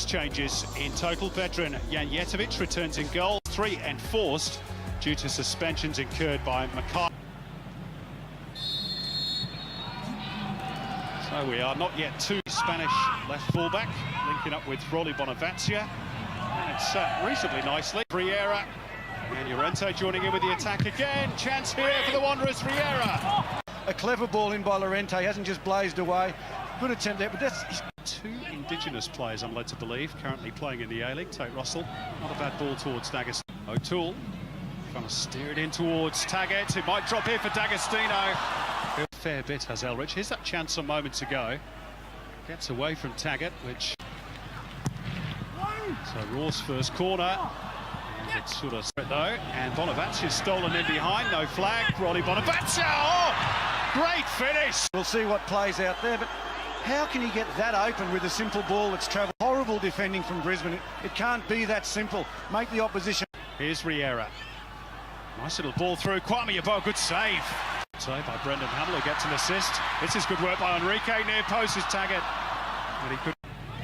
Changes in total. Veteran Janjetovic returns in goal, 3 enforced due to suspensions incurred by Mackay. So we are not yet two. Spanish left fullback linking up with Rolly Bonavacia. And it's reasonably nicely. Riera and Llorente joining in with the attack again. Chance here for the Wanderers. Riera. A clever ball in by Llorente, hasn't just blazed away. Good attempt there, but that's... Two Indigenous players, I'm led to believe, currently playing in the A-League. Tate Russell, not a bad ball towards D'Agostino. O'Toole trying to steer it in towards Taggart. It might drop here for D'Agostino. A fair bit has Elrich. Here's that chance some moments ago. Gets away from Taggart, which... So Raw's first corner. And it's sort of though. And Bonavacia's stolen in behind. No flag. Rolly Bonavacia. Oh! Great finish! We'll see what plays out there, but how can he get that open with a simple ball that's travelled? Horrible defending from Brisbane. It can't be that simple. Make the opposition. Here's Riera. Nice little ball through. Kwame Yeboah, good save. Save by Brendan Hamill, who gets an assist. This is good work by Enrique. Near post is Taggart. But he could...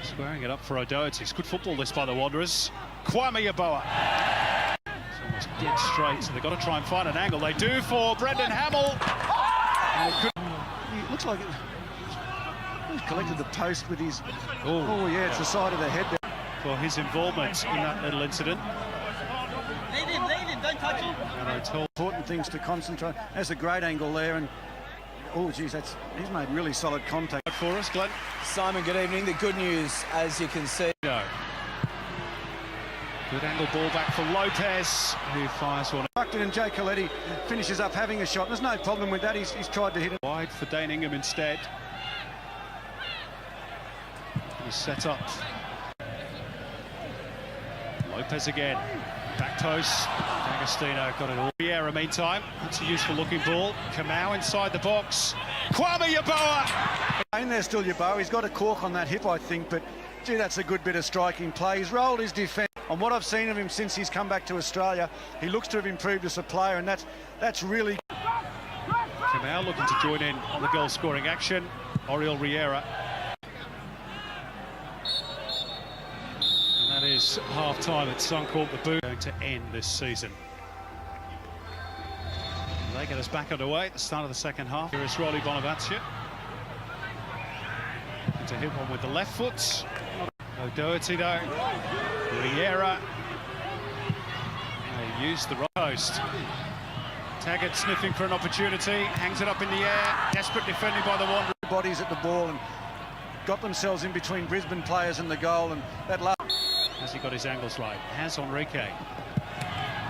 Squaring it up for O'Doherty. It's good football, this by the Wanderers. Kwame Yeboah. It's almost dead straight, so they've got to try and find an angle. They do for Brendan Hamill. And it could... He looks like... He's collected the post with his... Oh, yeah, it's the side of the head there. For his involvement in that little incident. Leave him, don't touch him. And O'Toole. Important things to concentrate. That's a great angle there, and... Oh, geez, he's made really solid contact. For us, Glenn. Simon, good evening. The good news, as you can see... No. Good angle ball back for Lopez, who fires one. Buckton and Jay Coletti finishes up having a shot. There's no problem with that. He's tried to hit it. Wide for Dane Ingham instead. He's set up. Lopez again. Back post. D'Agostino got it all. Riera meantime. That's a useful looking ball. Kamau inside the box. Kwame Yeboah! And there's still Yeboah. He's got a cork on that hip, I think, but gee, that's a good bit of striking play. He's rolled his defence. On what I've seen of him since he's come back to Australia, he looks to have improved as a player, and that's really... Kamau looking to join in on the goal-scoring action. Oriol Riera. And that is half-time at Suncorp. The boot going to end this season. They get us back underway at the start of the second half. Here is Rolly Bonavacia. To hit one with the left foot. O'Doherty though. Riera. They use the right post. Taggart sniffing for an opportunity. Hangs it up in the air. Desperate defending by the Wanderers. Bodies at the ball and got themselves in between Brisbane players and the goal, and that last... Has he got his angles right? Has Enrique.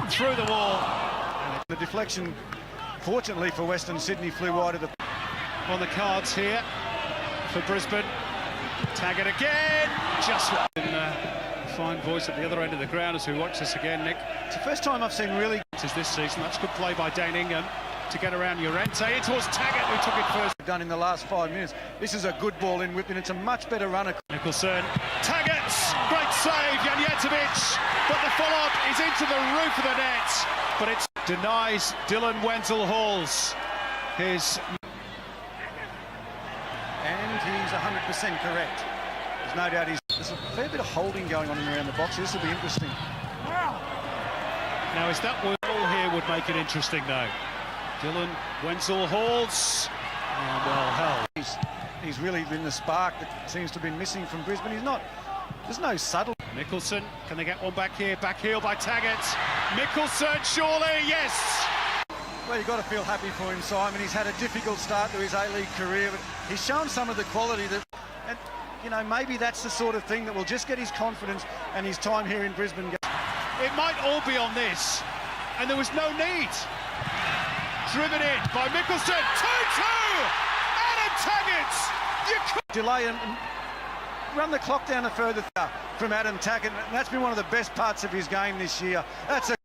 Through the wall. And the deflection, fortunately for Western Sydney, flew wide of the... On the cards here for Brisbane. Taggart again. Just a fine voice at the other end of the ground as we watch this again, Nick. It's the first time I've seen really... This season. That's good play by Dane Ingham to get around Llorente. It was Taggart who took it first. Done in the last 5 minutes. This is a good ball in whip, and it's a much better runner. Nicholson. Taggart's great save. Janjetovic. But the follow-up is into the roof of the net. But it denies Dylan Wenzel-Halls his... And he's 100% correct. There's no doubt there's a fair bit of holding going on around the box. This will be interesting. Now, is that wall here would make it interesting, though? Dylan Wenzel-Halls. And, well, hell. He's really been the spark that seems to have been missing from Brisbane. There's no subtle... Nicholson, can they get one back here? Back heel by Taggart. Nicholson, surely, yes! Well, you've got to feel happy for him, Simon. He's had a difficult start to his A-League career, but he's shown some of the quality that... And, you know, maybe that's the sort of thing that will just get his confidence and his time here in Brisbane. It might all be on this, and there was no need. Driven in by Mickelson, 2-2! Adam Taggart! You could... Delay and run the clock down a further from Adam Taggart. That's been one of the best parts of his game this year. That's a